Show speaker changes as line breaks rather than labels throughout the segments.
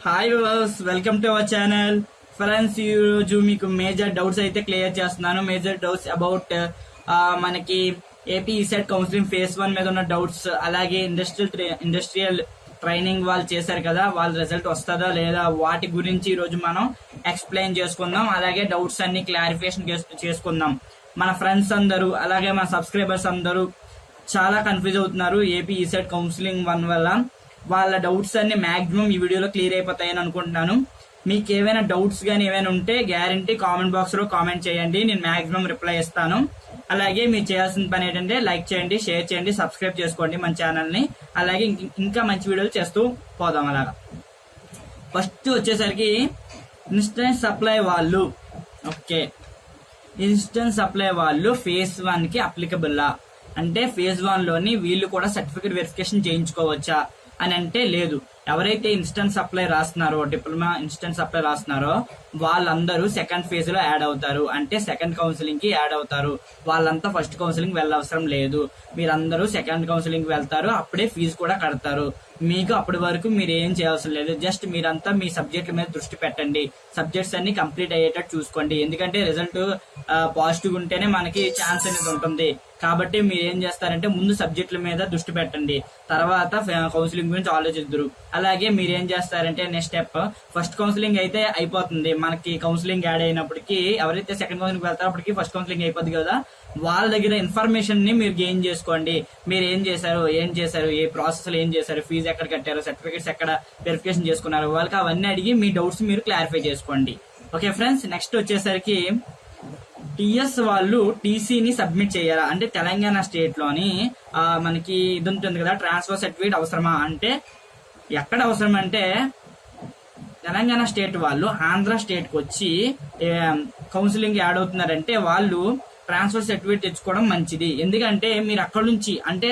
Hi viewers, welcome to our channel. Friends, ఈ రోజు మీకు మేజర్ డౌట్స్ అయితే క్లియర్ చేస్తున్నాను. మేజర్ డౌట్స్ అబౌట్ మనకి ఏపీ ఈసెట్ కౌన్సిలింగ్ ఫేజ్ 1 మీద ఉన్న డౌట్స్, అలాగే ఇండస్ట్రియల్ ట్రైనింగ్ వాళ్ళు చేశారు కదా, వాళ్ళ రిజల్ట్ వస్తుందా లేదా, వాటి గురించి ఈ రోజు మనం ఎక్స్ప్లెయిన్ చేసుకుందాం. అలాగే డౌట్స్ అన్ని క్లారిఫికేషన్ చేసుకుందాం. మన ఫ్రెండ్స్ అందరూ అలాగే మన సబ్స్క్రైబర్స్ అందరూ చాలా కన్ఫ్యూజ్ అవుతున్నారు ఏపీ ఈసెట్ కౌన్సిలింగ్ 1 వల్ల. వాళ్ళ డౌట్స్ అన్ని మాక్సిమం ఈ వీడియోలో క్లియర్ అయిపోతాయని అనుకుంటున్నాను. మీకు ఏవైనా డౌట్స్ కానీ ఏమైనా ఉంటే గ్యారంటీ కామెంట్ బాక్స్ లో కామెంట్ చేయండి, నేను మాక్సిమం రిప్లై ఇస్తాను. అలాగే మీరు చేయాల్సిన పని ఏంటంటే లైక్ చేయండి, షేర్ చేయండి, సబ్స్క్రైబ్ చేసుకోండి మన ఛానల్ ని. అలాగే ఇంకా మంచి వీడియోలు చేస్తూ పోదాం. అలాగా ఫస్ట్ వచ్చేసరికి ఇన్స్టెంట్ సప్లై వాళ్ళు, ఓకే, ఇన్స్టెంట్ సప్లై వాళ్ళు ఫేజ్ 1 కి అప్లికబుల్లా అంటే ఫేజ్ 1 లోని వీళ్ళు కూడా సర్టిఫికేట్ వెరిఫికేషన్ చేయించుకోవచ్చా అని అంటే లేదు. ఎవరైతే ఇన్స్టెంట్ సప్లై రాస్తున్నారో, డిప్లొమా ఇన్స్టెంట్ సప్లై రాస్తున్నారో వాళ్ళందరూ సెకండ్ ఫేజ్ లో యాడ్ అవుతారు, అంటే సెకండ్ కౌన్సిలింగ్ కి యాడ్ అవుతారు. వాళ్ళంతా ఫస్ట్ కౌన్సిలింగ్ వెళ్ళవసరం లేదు. మీరందరూ సెకండ్ కౌన్సిలింగ్ వెళ్తారు, అప్పుడే ఫీజు కూడా కడతారు. మీకు అప్పటి వరకు మీరు ఏం చేయాల్సిన లేదు. జస్ట్ మీరంతా మీ సబ్జెక్టుల మీద దృష్టి పెట్టండి, సబ్జెక్ట్స్ అన్ని కంప్లీట్ అయ్యేటట్టు చూసుకోండి. ఎందుకంటే రిజల్ట్ పాజిటివ్ ఉంటేనే మనకి ఛాన్స్ అనేది ఉంటుంది. కాబట్టి మీరు ఏం చేస్తారంటే ముందు సబ్జెక్టుల మీద దృష్టి పెట్టండి, తర్వాత కౌన్సిలింగ్ గురించి ఆలోచిద్దరు. అలాగే మీరు ఏం చేస్తారంటే నెక్స్ట్ స్టెప్, ఫస్ట్ కౌన్సిలింగ్ అయితే అయిపోతుంది, మనకి కౌన్సిలింగ్ యాడ్ అయినప్పటికీ ఎవరైతే సెకండ్ కౌన్సిలింగ్ వెళ్తారో అప్పటికి ఫస్ట్ కౌన్సిలింగ్ అయిపోద్ది కదా, వాళ్ళ దగ్గర ఇన్ఫర్మేషన్ ని మీరు గెయిన్ చేసుకోండి. మీరు ఏం చేశారు, ఏ ప్రాసెస్ లో ఏం చేశారు, ఫీజు ఎక్కడ కట్టారు, సర్టిఫికేట్స్ ఎక్కడ వెరిఫికేషన్ చేసుకున్నారు, వాళ్ళకి అవన్నీ అడిగి మీ డౌట్స్ మీరు క్లారిఫై చేసుకోండి. ఓకే ఫ్రెండ్స్, నెక్స్ట్ వచ్చేసరికి టిఎస్ వాళ్ళు టీసీని సబ్మిట్ చేయాలా అంటే తెలంగాణ స్టేట్ లోని మనకి ఇది ఉంటుంది కదా, ట్రాన్స్ఫర్ సర్టిఫికేట్ అవసరమా అంటే ఎక్కడ అవసరం అంటే తెలంగాణ స్టేట్ వాళ్ళు ఆంధ్ర స్టేట్ కి వచ్చి కౌన్సిలింగ్ యాడ్ అవుతున్నారంటే వాళ్ళు ట్రాన్స్ఫర్ సర్టిఫికేట్ తెచ్చుకోవడం మంచిది. ఎందుకంటే మీరు అక్కడ నుంచి అంటే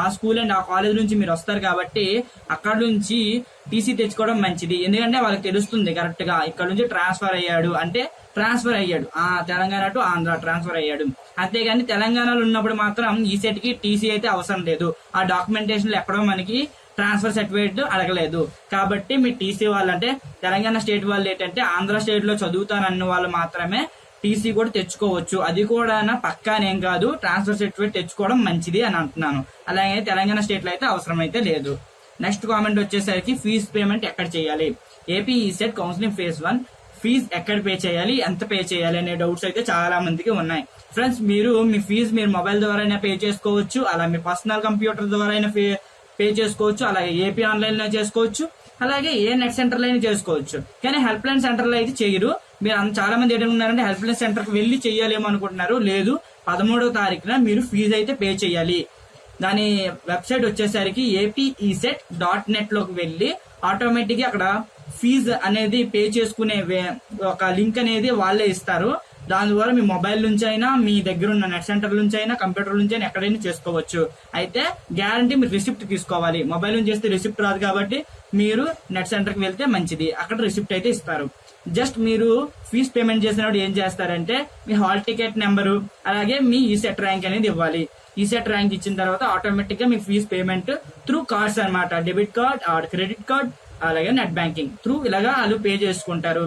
ఆ స్కూల్ అండ్ ఆ కాలేజ్ నుంచి మీరు వస్తారు కాబట్టి అక్కడ నుంచి టీసీ తెచ్చుకోవడం మంచిది. ఎందుకంటే వాళ్ళకి తెలుస్తుంది కరెక్ట్ గా ఇక్కడ నుంచి ట్రాన్స్ఫర్ అయ్యాడు అంటే ట్రాన్స్ఫర్ అయ్యాడు, తెలంగాణ టు ఆంధ్ర ట్రాన్స్ఫర్ అయ్యాడు. అంతేగాని తెలంగాణలో ఉన్నప్పుడు మాత్రం ఈ సెట్ కి టీసీ అయితే అవసరం లేదు. ఆ డాక్యుమెంటేషన్ లో ఎక్కడో మనకి ట్రాన్స్ఫర్ సర్టిఫికేట్ అడగలేదు. కాబట్టి మీ టీసీ వాళ్ళు అంటే తెలంగాణ స్టేట్ వాళ్ళు ఏంటంటే ఆంధ్ర స్టేట్ లో చదువుతానన్న వాళ్ళు మాత్రమే టీసీ కూడా తెచ్చుకోవచ్చు. అది కూడా పక్కానేం కాదు, ట్రాన్స్ఫర్ సర్టిఫికేట్ తెచ్చుకోవడం మంచిది అని అంటున్నాను. అలాగే తెలంగాణ స్టేట్ లో అయితే అవసరం అయితే లేదు. నెక్స్ట్ కామెంట్ వచ్చేసరికి ఫీజ్ పేమెంట్ ఎక్కడ చేయాలి, AP ECET counselling phase 1 fee ఎక్కడ పే చేయాలి, ఎంత పే చేయాలి అనే డౌట్స్ అయితే చాలా మందికి ఉన్నాయి. ఫ్రెండ్స్, మీరు మీ ఫీజు మీరు మొబైల్ ద్వారా అయినా పే చేసుకోవచ్చు, అలా మీ పర్సనల్ కంప్యూటర్ ద్వారా అయినా పే చేసుకోవచ్చు, అలాగే ఏపీ ఆన్లైన్ లో చేసుకోవచ్చు, అలాగే ఏ నెట్ సెంటర్ లో అయినా చేసుకోవచ్చు. కానీ హెల్ప్ లైన్ సెంటర్ లో అయితే చేయరు. మీరు చాలా మంది ఏంటంటున్నారంటే హెల్ప్ లైన్ సెంటర్ కి వెళ్లి చెయ్యాలేమో అనుకుంటున్నారు. లేదు, 13వ తారీఖున మీరు ఫీజు అయితే పే చేయాలి. దాని వెబ్సైట్ వచ్చేసరికి apecet.net లోకి వెళ్లి ఆటోమేటిక్ గా అక్కడ ఫీజు అనేది పే చేసుకునే ఒక లింక్ అనేది వాళ్ళే ఇస్తారు. దాని ద్వారా మీ మొబైల్ నుంచి అయినా, మీ దగ్గర ఉన్న నెట్ సెంటర్ నుంచి అయినా, కంప్యూటర్ నుంచి అయినా ఎక్కడైనా చేసుకోవచ్చు. అయితే గ్యారంటీ మీరు రిసిప్ట్ తీసుకోవాలి. మొబైల్ నుంచి చేస్తే రిసిప్ట్ రాదు కాబట్టి మీరు నెట్ సెంటర్ కి వెళ్తే మంచిది, అక్కడ రిసిప్ట్ అయితే ఇస్తారు. జస్ట్ మీరు ఫీజ్ పేమెంట్ చేసినప్పుడు ఏం చేస్తారంటే మీ హాల్ టికెట్ నెంబరు అలాగే మీ ఈసెట్ ర్యాంక్ అనేది ఇవ్వాలి. ఈసెట్ ర్యాంక్ ఇచ్చిన తర్వాత ఆటోమేటిక్ గా మీ ఫీజ్ పేమెంట్ త్రూ కార్డ్స్ అనమాట, debit card or credit card అలాగే నెట్ బ్యాంకింగ్ త్రూ ఇలాగా వాళ్ళు పే చేసుకుంటారు.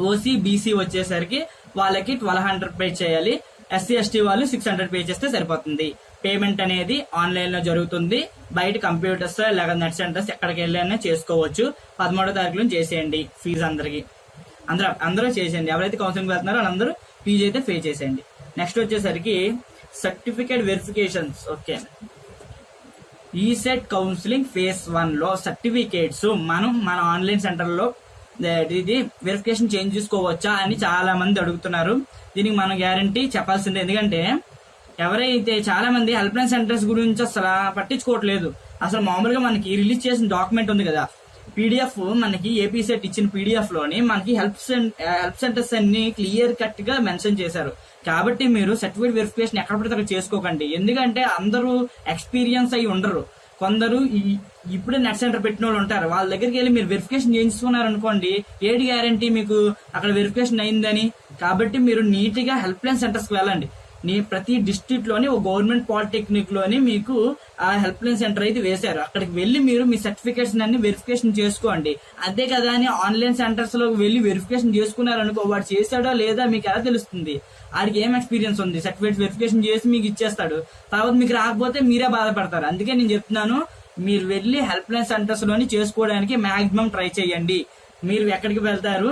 ఓసీ బీసీ వచ్చేసరికి వాళ్ళకి 1200 పే చేయాలి, ఎస్సీ ఎస్టీ వాళ్ళు 600 పే చేస్తే సరిపోతుంది. పేమెంట్ అనేది ఆన్లైన్ లో జరుగుతుంది, బయట కంప్యూటర్స్ లేదా నెట్ సెంటర్స్ ఎక్కడికి వెళ్ళైనా చేసుకోవచ్చు. 13వ తారీఖులో చేసేయండి ఫీజు అందరికి, అందరూ చేసేయండి. ఎవరైతే కౌన్సిలింగ్ వెళ్తున్నారో వాళ్ళందరూ ఫీజు అయితే పే చేసేయండి. నెక్స్ట్ వచ్చేసరికి certificate verifications. Okay, ECET counselling phase 1 లో సర్టిఫికేట్స్ మన ఆన్లైన్ సెంటర్ లో ఇది వెరిఫికేషన్ చేంజ్ చేసుకోవచ్చా అని చాలా మంది అడుగుతున్నారు. దీనికి మనం గ్యారంటీ చెప్పాల్సిందే. ఎందుకంటే ఎవరైతే చాలా మంది హెల్ప్ లైన్ సెంటర్స్ గురించి అసలు పట్టించుకోవట్లేదు. అసలు మామూలుగా మనకి రిలీజ్ చేసిన డాక్యుమెంట్ ఉంది కదా, పీడిఎఫ్, మనకి ఏపీ సెట్ ఇచ్చిన పీడిఎఫ్ లోని మనకి హెల్ప్ సెంటర్స్ అన్ని క్లియర్ కట్ గా మెన్షన్ చేశారు. కాబట్టి మీరు సర్టిఫికేట్ వెరిఫికేషన్ ఎక్కడ పడితే అక్కడ చేసుకోకండి. ఎందుకంటే అందరూ ఎక్స్పీరియన్స్ అయి ఉండరు, కొందరు ఇప్పుడే నెట్ సెంటర్ పెట్టిన వాళ్ళు ఉంటారు. వాళ్ళ దగ్గరికి వెళ్ళి మీరు వెరిఫికేషన్ చేయించుకున్నారు అనుకోండి, ఏది గ్యారంటీ మీకు అక్కడ వెరిఫికేషన్ అయిందని. కాబట్టి మీరు నీట్ గా హెల్ప్ లైన్ సెంటర్స్ కి వెళ్ళండి. ప్రతి డిస్ట్రిక్ట్ లోని ఒక గవర్నమెంట్ పాలిటెక్నిక్ లోని మీకు ఆ హెల్ప్ లైన్ సెంటర్ అయితే వేశారు. అక్కడికి వెళ్ళి మీరు మీ సర్టిఫికేట్స్ అన్ని వెరిఫికేషన్ చేసుకోండి. అంతే కదా అని ఆన్లైన్ సెంటర్స్ లో వెళ్ళి వెరిఫికేషన్ చేసుకున్నారనుకో, వాడు చేశాడో లేదా మీకు ఎలా తెలుస్తుంది? వాడికి ఏం ఎక్స్పీరియన్స్ ఉంది? సర్టిఫికేట్స్ వెరిఫికేషన్ చేసి మీకు ఇచ్చేస్తాడు, తర్వాత మీకు రాకపోతే మీరే బాధపడతారు. అందుకే నేను చెప్తున్నాను, మీరు వెళ్ళి హెల్ప్ లైన్ సెంటర్స్ లోని చేసుకోవడానికి మాక్సిమం ట్రై చేయండి. మీరు ఎక్కడికి వెళ్తారు?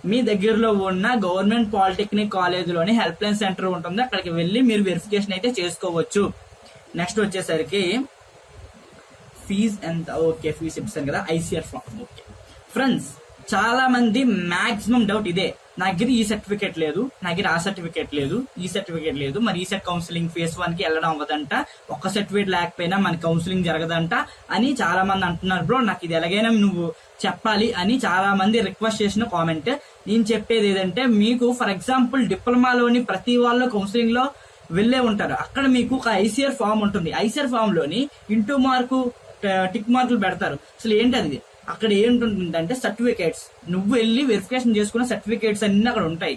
మీ దగ్గరలో ఉన్న గవర్నమెంట్ పాలిటెక్నిక్ కాలేజ్ లోని హెల్ప్ లైన్ సెంటర్ ఉంటుంది, అక్కడికి వెళ్ళి మీరు వెరిఫికేషన్ అయితే చేసుకోవచ్చు. నెక్స్ట్ వచ్చేసరికి ఫీజ్ ఎంత? ఓకే, ఫీజ్ చెప్తాను కదా, ఐసీఆర్ ఫామ్. ఓకే ఫ్రెండ్స్, చాలా మంది మాక్సిమం డౌట్ ఇదే, నా దగ్గర ఈ సర్టిఫికేట్ లేదు, నా దగ్గర ఆ సర్టిఫికేట్ లేదు, ఈ సర్టిఫికేట్ లేదు, మరి ఈసెట్ కౌన్సిలింగ్ ఫేజ్ 1 కి వెళ్ళడం అవ్వదంట, ఒక్క సర్టిఫికేట్ లేకపోయినా మన కౌన్సిలింగ్ జరగదంట అని చాలా మంది అంటున్నారు. బ్రో నాకు ఇది ఎలాగైనా నువ్వు చెప్పాలి అని చాలా మంది రిక్వెస్ట్ చేసిన కామెంట్. నేను చెప్పేది ఏదంటే, మీకు ఫర్ ఎగ్జాంపుల్ డిప్లొమాలోని ప్రతి వాళ్ళు కౌన్సిలింగ్ లో వెళ్ళే ఉంటారు. అక్కడ మీకు ఒక ఐసీఆర్ ఫామ్ ఉంటుంది. ఐసీఆర్ ఫామ్ లోని ఇంటూ మార్కు టిక్ మార్కులు పెడతారు. అసలు ఏంటి అది? అక్కడ ఏంటుంటుందంటే సర్టిఫికేట్స్, నువ్వు వెళ్ళి వెరిఫికేషన్ చేసుకున్న సర్టిఫికేట్స్ అన్ని అక్కడ ఉంటాయి.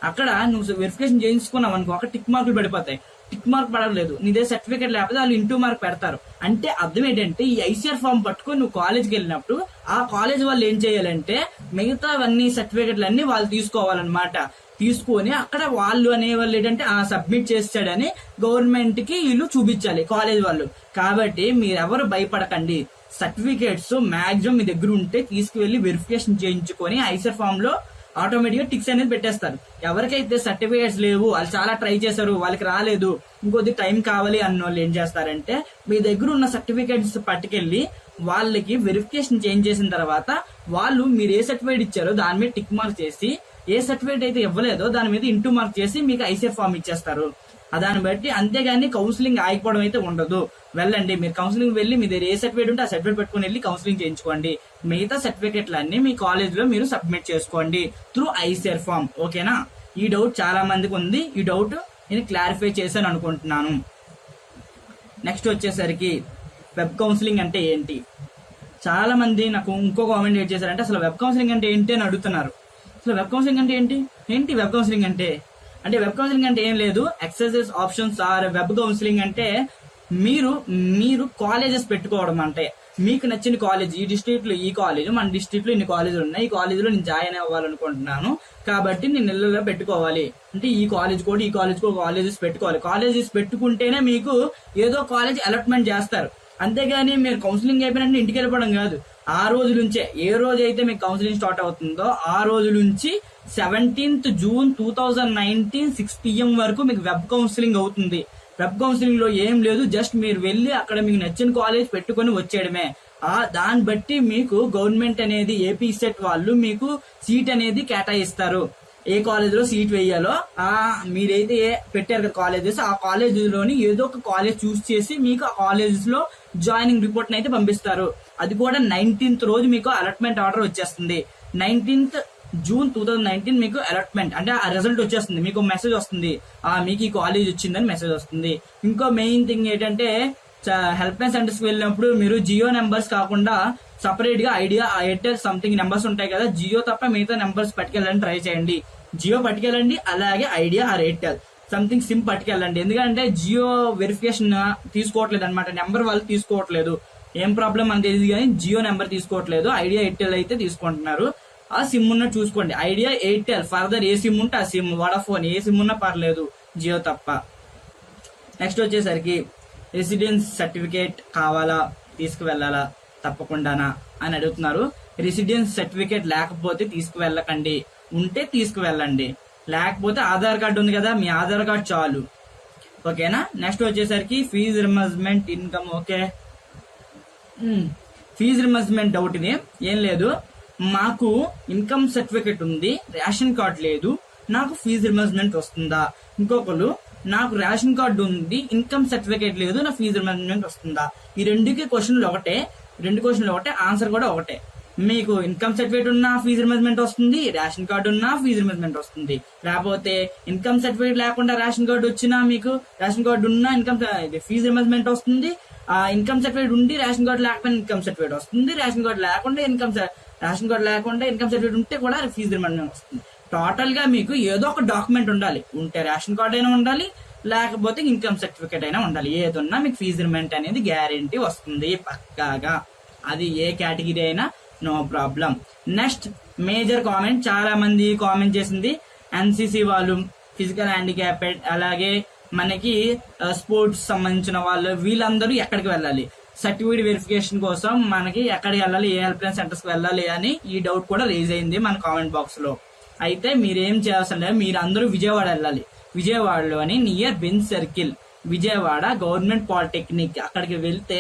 అక్కడ నువ్వు వెరిఫికేషన్ చేయించుకున్నావు అనుకో, అక్కడ టిక్ మార్కులు పడిపోతాయి. టిక్ మార్క్ పడలేదు, నీదే సర్టిఫికేట్ లేకపోతే వాళ్ళు ఇంటూ మార్క్ పెడతారు. అంటే అర్థం ఏంటంటే, ఈ ఐసీఆర్ ఫామ్ పట్టుకొని నువ్వు కాలేజ్కి వెళ్ళినప్పుడు ఆ కాలేజ్ వాళ్ళు ఏం చేయాలంటే, మిగతావన్నీ సర్టిఫికేట్లు అన్ని వాళ్ళు తీసుకోవాలన్నమాట. తీసుకొని అక్కడ వాళ్ళు అనేవాళ్ళు ఏంటంటే సబ్మిట్ చేస్తాడని గవర్నమెంట్ కి వీళ్ళు చూపించాలి, కాలేజ్ వాళ్ళు. కాబట్టి మీరెవరు భయపడకండి. సర్టిఫికేట్స్ మాక్సిమం మీ దగ్గర ఉంటే తీసుకువెళ్లి వెరిఫికేషన్ చేయించుకొని ఐసీఆర్ ఫామ్ లో ఆటోమేటిక్ గా టిక్స్ అనేది పెట్టేస్తారు. ఎవరికైతే సర్టిఫికేట్స్ లేవు, వాళ్ళు చాలా ట్రై చేశారు, వాళ్ళకి రాలేదు, ఇంకొద్ది టైం కావాలి అన్న వాళ్ళు ఏం చేస్తారంటే, మీ దగ్గర ఉన్న సర్టిఫికేట్స్ పట్టుకెళ్లి వాళ్ళకి వెరిఫికేషన్ చేంజ్ చేసిన తర్వాత వాళ్ళు మీరు ఏ సర్టిఫికేట్ ఇచ్చారో దాని మీద టిక్ మార్క్ చేసి, ఏ సర్టిఫికేట్ అయితే ఇవ్వలేదో దాని మీద ఇంటూ మార్క్ చేసి మీకు ఐసీఆర్ ఫామ్ ఇచ్చేస్తారు. దాన్ని బట్టి, అంతేగాని కౌన్సిలింగ్ ఆగిపోవడం అయితే ఉండదు. వెళ్ళండి, మీరు కౌన్సిలింగ్ వెళ్ళి మీ దగ్గర ఏ సర్టిఫికేట్ ఉంటే ఆ సర్టిఫికేట్ పెట్టుకుని వెళ్ళి కౌన్సిలింగ్ చేయించుకోండి. మిగతా సర్టిఫికేట్లు అన్ని మీ కాలేజ్ లో మీరు సబ్మిట్ చేసుకోండి త్రూ ఐసీఆర్ ఫామ్. ఓకేనా? ఈ డౌట్ చాలా మందికి ఉంది, ఈ డౌట్ నేను క్లారిఫై చేశాను అనుకుంటున్నాను. నెక్స్ట్ వచ్చేసరికి వెబ్ కౌన్సిలింగ్ అంటే ఏంటి? చాలా మంది నాకు ఇంకో కామెంట్ ఏం చేశారంటే, అసలు వెబ్ కౌన్సిలింగ్ అంటే ఏంటి అని అడుగుతున్నారు. అసలు వెబ్ కౌన్సిలింగ్ అంటే ఏంటి వెబ్ కౌన్సిలింగ్ అంటే వెబ్ కౌన్సిలింగ్ అంటే ఏం లేదు, excesses options are web counselling అంటే మీరు కాలేజెస్ పెట్టుకోవడం. అంటే మీకు నచ్చిన కాలేజ్, ఈ డిస్ట్రిక్ట్ లో ఈ కాలేజ్, మన డిస్ట్రిక్ట్ లో ఇన్ని కాలేజీలు ఉన్నాయి, ఈ కాలేజీలో నేను జాయిన్ అవ్వాలనుకుంటున్నాను కాబట్టి నేను నెలలో పెట్టుకోవాలి అంటే ఈ కాలేజ్ కూడా, ఈ కాలేజ్ కూడా కాలేజెస్ పెట్టుకోవాలి. కాలేజెస్ పెట్టుకుంటేనే మీకు ఏదో కాలేజ్ అలాట్మెంట్ చేస్తారు. అంతేగాని మీరు కౌన్సిలింగ్ అయిపోయినట్టు ఇంటికి వెళ్ళిపోవడం కాదు. ఆ రోజు నుంచే, ఏ రోజు అయితే మీకు కౌన్సిలింగ్ స్టార్ట్ అవుతుందో ఆ రోజు నుంచి 17th June 2019 6 PM వరకు మీకు వెబ్ కౌన్సిలింగ్ అవుతుంది. వెబ్ కౌన్సిలింగ్ లో ఏం లేదు, జస్ట్ మీరు వెళ్ళి అక్కడ మీకు నచ్చిన కాలేజ్ పెట్టుకొని వచ్చేయడమే. దాన్ని బట్టి మీకు గవర్నమెంట్ అనేది ఏపీసెట్ వాళ్ళు మీకు సీట్ అనేది కేటాయిస్తారు. ఏ కాలేజ్ లో సీట్ వేయాలో మీరైతే పెట్టారు కదా కాలేజెస్, ఆ కాలేజ్ లోని ఏదో ఒక కాలేజ్ చూస్ చేసి మీకు ఆ కాలేజెస్ లో జాయినింగ్ రిపోర్ట్ అయితే పంపిస్తారు. అది కూడా 19th రోజు మీకు అలాట్మెంట్ ఆర్డర్ వచ్చేస్తుంది. 19th June 2019 మీకు అలాట్మెంట్ అంటే ఆ రిజల్ట్ వచ్చేస్తుంది, మీకు మెసేజ్ వస్తుంది, మీకు ఈ కాలేజ్ వచ్చిందని మెసేజ్ వస్తుంది. ఇంకో మెయిన్ థింగ్ ఏంటంటే, హెల్ప్ లైన్ సెంటర్స్ కి వెళ్ళినప్పుడు మీరు జియో నెంబర్స్ కాకుండా సపరేట్ గా ఐడియా, ఎయిర్టెల్ సంథింగ్ నెంబర్స్ ఉంటాయి కదా, జియో తప్ప మిగతా నెంబర్స్ పట్టుకెళ్ళండి, ట్రై చేయండి. జియో పట్టుకెళ్ళండి, అలాగే Idea or Airtel something SIM పట్టుకెళ్ళండి. ఎందుకంటే జియో వెరిఫికేషన్ తీసుకోవట్లేదు అనమాట, నెంబర్ వాళ్ళు తీసుకోవట్లేదు. ఏం ప్రాబ్లం అని తెలియదు కానీ జియో నెంబర్ తీసుకోవట్లేదు, ఐడియా ఎయిర్టెల్ అయితే తీసుకుంటున్నారు. ఆ సిమ్ ఉన్నట్టు చూసుకోండి, ఐడియా ఎయిర్టెల్, ఫర్దర్ ఏ సిమ్ ఉంటే ఆ సిమ్, వడాఫోన్ ఏ సిమ్ ఉన్నా పర్లేదు, జియో తప్ప. నెక్స్ట్ వచ్చేసరికి రెసిడెన్స్ సర్టిఫికేట్ కావాలా, తీసుకువెళ్ళాలా తప్పకుండానా అని అడుగుతున్నారు. రెసిడెన్స్ సర్టిఫికేట్ లేకపోతే తీసుకువెళ్ళకండి, ఉంటే తీసుకువెళ్ళండి. లేకపోతే ఆధార్ కార్డు ఉంది కదా, మీ ఆధార్ కార్డు చాలు. ఓకేనా? నెక్స్ట్ వచ్చేసరికి fee reimbursement income. Okay, fee reimbursement doubt ఇది ఏం లేదు, మాకు ఇన్కమ్ సర్టిఫికేట్ ఉంది, రేషన్ కార్డు లేదు, నాకు ఫీజు రిమర్స్మెంట్ వస్తుందా? ఇంకొకరు, నాకు రేషన్ కార్డు ఉంది, ఇన్కమ్ సర్టిఫికేట్ లేదు, నా ఫీజు రిమర్స్మెంట్ వస్తుందా? ఈ రెండు క్వశ్చన్లు ఒకటే, ఆన్సర్ కూడా ఒకటే. మీకు ఇన్కమ్ సర్టిఫికేట్ ఉన్నా ఫీజు రిమర్స్మెంట్ వస్తుంది, రేషన్ కార్డు ఉన్నా ఫీజు రిమర్స్మెంట్ వస్తుంది. లేకపోతే ఇన్కమ్ సర్టిఫికేట్ లేకుండా రేషన్ కార్డు వచ్చినా, మీకు రేషన్ కార్డు ఉన్నా ఇన్కమ్ ఫీజు రిమర్స్మెంట్ వస్తుంది. ఇన్కమ్ సర్టిఫికేట్ ఉండి రేషన్ కార్డు లేకపోయినా ఇన్కమ్ సర్టిఫికేట్ వస్తుంది. రేషన్ కార్డు లేకుండా ఇన్కమ్ సర్టిఫికేట్ ఉంటే కూడా ఫీజు రిమర్స్మెంట్ వస్తుంది. టోటల్ గా మీకు ఏదో ఒక డాక్యుమెంట్ ఉండాలి, ఉంటే రేషన్ కార్డు అయినా ఉండాలి, లేకపోతే ఇన్కమ్ సర్టిఫికేట్ అయినా ఉండాలి. ఏదున్నా మీకు ఫీజు రిమెంట్ అనేది గ్యారంటీ వస్తుంది పక్కాగా. అది ఏ కేటగిరీ అయినా no problem. Next major comment, చాలా మంది కామెంట్ చేసింది ఎన్సీసీ వాళ్ళు, ఫిజికల్ హ్యాండిక్యాప్డ్, అలాగే మనకి స్పోర్ట్స్ సంబంధించిన వాళ్ళు, వీళ్ళందరూ ఎక్కడికి వెళ్ళాలి, సర్టిఫికేట్ వెరిఫికేషన్ కోసం మనకి ఎక్కడికి వెళ్ళాలి, ఏ హెల్ప్ లైన్ సెంటర్స్ కి వెళ్ళాలి అని ఈ డౌట్ కూడా రేజ్ అయింది మన కామెంట్ బాక్స్ లో. అయితే మీరేం చేయాల్సిన లేదు, మీరు అందరూ విజయవాడ వెళ్ళాలి. విజయవాడలోని near Benz circle, Vijayawada government polytechnic, అక్కడికి వెళ్తే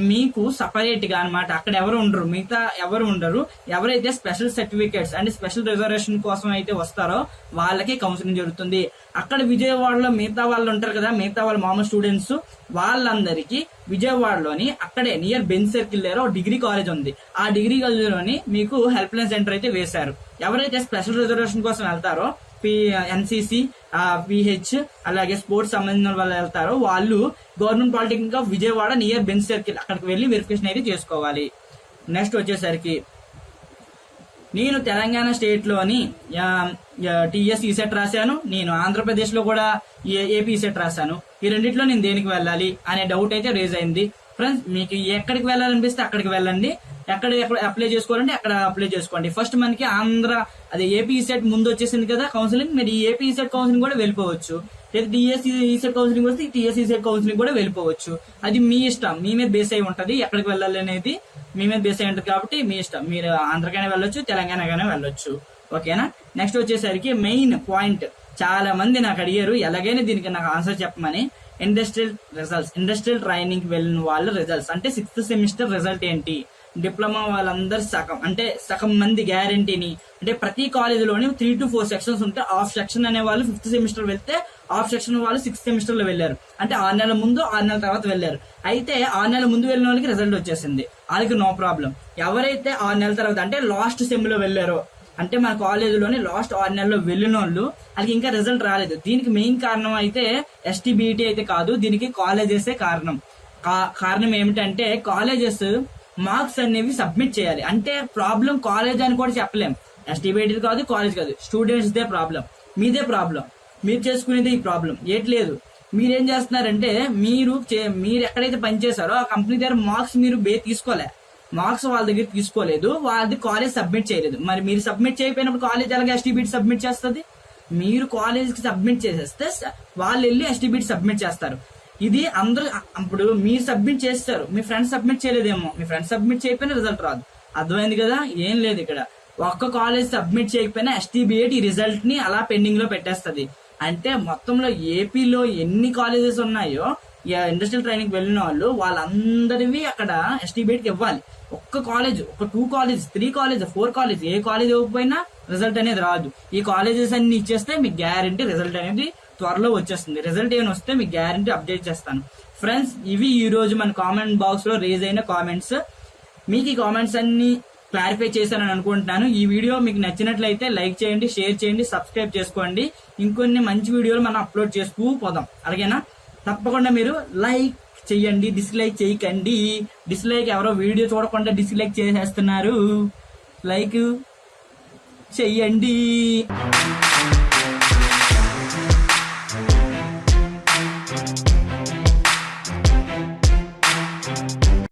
మీకు సపరేట్ గా అనమాట, అక్కడ ఎవరు ఉండరు, మిగతా ఎవరు ఉండరు. ఎవరైతే special certificates and special reservation కోసం అయితే వస్తారో వాళ్ళకి కౌన్సిలింగ్ జరుగుతుంది. అక్కడ విజయవాడలో మిగతా వాళ్ళు ఉంటారు కదా, మిగతా వాళ్ళ మామూలు స్టూడెంట్స్, వాళ్ళందరికీ విజయవాడలోని అక్కడే నియర్ బెంజ్ సర్కిల్ దగ్గర ఒక డిగ్రీ కాలేజ్ ఉంది. ఆ డిగ్రీ కాలేజ్ లోని మీకు హెల్ప్ లైన్ సెంటర్ అయితే వేశారు. ఎవరైతే స్పెషల్ రిజర్వేషన్ కోసం వెళ్తారో, ఎన్సీసీ, పిహెచ్, అలాగే స్పోర్ట్స్ సంబంధించిన వాళ్ళు వెళ్తారో వాళ్ళు government polytechnic of Vijayawada near Benz circle అక్కడికి వెళ్లి వెరిఫికేషన్ అయితే చేసుకోవాలి. నెక్స్ట్ వచ్చేసరికి నేను తెలంగాణ స్టేట్ లోని టీఎస్ ఈసెట్ రాశాను, నేను ఆంధ్రప్రదేశ్ లో కూడా ఏపీ ఈసెట్ రాశాను. ఈ రెండిట్లో నేను దేనికి వెళ్ళాలి అనే డౌట్ అయితే రేజ్ అయింది. ఫ్రెండ్స్, మీకు ఎక్కడికి వెళ్ళాలనిపిస్తే అక్కడికి వెళ్ళండి, ఎక్కడ అప్లై చేసుకోవాలంటే అక్కడ అప్లై చేసుకోండి. ఫస్ట్ మనకి అదే ఏపీ ఈసెట్ ముందు వచ్చేసింది కదా కౌన్సిలింగ్, మీరు ఈ ఏపీ ఈసెట్ కౌన్సిలింగ్ కూడా వెళ్ళిపోవచ్చు. లేదా టీఎస్సీ ఈసెట్ కౌన్సిలింగ్ వస్తే టీఎస్సీ ఈసెట్ కౌన్సిలింగ్ కూడా వెళ్ళిపోవచ్చు. అది మీ ఇష్టం, మీ మీద బేస్ అయి ఉంటది, ఎక్కడికి వెళ్ళాలి అనేది మీ మీద బేస్ అయి ఉంటది. కాబట్టి మీ ఇష్టం, మీరు ఆంధ్రకైనా వెళ్ళొచ్చు, తెలంగాణకైనా వెళ్ళొచ్చు. ఓకేనా. నెక్స్ట్ వచ్చేసరికి మెయిన్ పాయింట్, చాలా మంది నాకు అడిగారు ఎలాగైనా దీనికి నాకు ఆన్సర్ చెప్పమని. ఇండస్ట్రియల్ ట్రైనింగ్ వెళ్ళిన వాళ్ళ రిజల్ట్స్ అంటే 6th సెమిస్టర్ రిజల్ట్ ఏంటి, డిప్లొమా వాళ్ళందరూ సగం మంది గ్యారంటీని, అంటే ప్రతి కాలేజీలోని 3 to 4 సెక్షన్స్ ఉంటే ఆఫ్ సెక్షన్ అనే వాళ్ళు 5th సెమిస్టర్ వెళ్తే ఆఫ్ సెక్షన్ వాళ్ళు 6th సెమిస్టర్ లో వెళ్ళారు. అంటే 6 నెలల ముందు 6 నెలల తర్వాత వెళ్ళారు. అయితే 6 నెలల ముందు వెళ్ళిన వాళ్ళకి రిజల్ట్ వచ్చేసింది, వాళ్ళకి నో ప్రాబ్లం. ఎవరైతే 6 నెలల తర్వాత అంటే లాస్ట్ సెమ్ లో వెళ్ళారో, అంటే మన కాలేజీలోని లాస్ట్ 6 నెలల్లో వెళ్ళిన వాళ్ళు వాళ్ళకి ఇంకా రిజల్ట్ రాలేదు. దీనికి మెయిన్ కారణం అయితే ఎస్టీబీటీ అయితే కాదు, దీనికి కాలేజెస్ కారణం. కారణం ఏమిటంటే కాలేజెస్ మార్క్స్ అనేవి సబ్మిట్ చేయాలి. అంటే ప్రాబ్లం కాలేజ్ అని కూడా చెప్పలేం, ఎస్టీబీటీ కాదు, కాలేజ్ కాదు, స్టూడెంట్స్ దే ప్రాబ్లం, మీదే ప్రాబ్లం, మీరు చేసుకునేది ఈ ప్రాబ్లం. ఏట్లేదు, మీరేం చేస్తున్నారంటే మీరు ఎక్కడైతే పనిచేశారో ఆ కంపెనీ దగ్గర మార్క్స్ మీరు తీసుకోలే, మార్క్స్ వాళ్ళ దగ్గర తీసుకోలేదు, వాళ్ళది కాలేజ్ సబ్మిట్ చేయలేదు. మరి మీరు సబ్మిట్ చేయకపోయినప్పుడు కాలేజ్ అలాగే ఎస్టీబీటీ సబ్మిట్ చేస్తుంది. మీరు కాలేజ్ కి సబ్మిట్ చేసేస్తే వాళ్ళు వెళ్ళి ఎస్టీబీటీ సబ్మిట్ చేస్తారు. ఇది అందరూ ఇప్పుడు మీరు సబ్మిట్ చేస్తారు, మీ ఫ్రెండ్స్ సబ్మిట్ చేయలేదేమో, మీ ఫ్రెండ్స్ సబ్మిట్ చేయకపోయినా రిజల్ట్ రాదు. అర్థమైంది కదా. ఏం లేదు ఇక్కడ, ఒక్క కాలేజ్ సబ్మిట్ చేయకపోయినా ఎస్టీబీటీ ఈ రిజల్ట్ ని అలా పెండింగ్ లో పెట్టేస్తుంది. అంటే మొత్తంలో ఏపీలో ఎన్ని కాలేజెస్ ఉన్నాయో ఇండస్ట్రియల్ ట్రైనింగ్ వెళ్ళిన వాళ్ళందరివి అక్కడ ఎస్టీబీటీకి ఇవ్వాలి. ఒక్క కాలేజ్, ఒక 2 కాలేజ్, 3 కాలేజ్, 4 కాలేజ్, ఏ కాలేజ్ ఇవ్వకపోయినా రిజల్ట్ అనేది రాదు. ఈ కాలేజెస్ అన్ని ఇచ్చేస్తే మీకు గ్యారంటీ రిజల్ట్ అనేది త్వరలో వచ్చేస్తుంది. రిజల్ట్ ఏమైనా వస్తే మీకు గ్యారంటీ అప్డేట్ చేస్తాను. ఫ్రెండ్స్, ఇవి ఈ రోజు మన కామెంట్ బాక్స్ లో రేజ్ అయిన కామెంట్స్. మీకు ఈ కామెంట్స్ అన్ని క్లారిఫై చేశానని అనుకుంటున్నాను. ఈ వీడియో మీకు నచ్చినట్లయితే లైక్ చేయండి, షేర్ చేయండి, సబ్స్క్రైబ్ చేసుకోండి. ఇంకొన్ని మంచి వీడియోలు మనం అప్లోడ్ చేసుకు పోదాం. అలాగేనా. తప్పకుండా మీరు లైక్ చెయ్యండి, డిస్లైక్ చేయకండి. డిస్లైక్ ఎవరో వీడియో చూడకుండా డిస్లైక్ చేసేస్తున్నారు, లైక్ చెయ్యండి.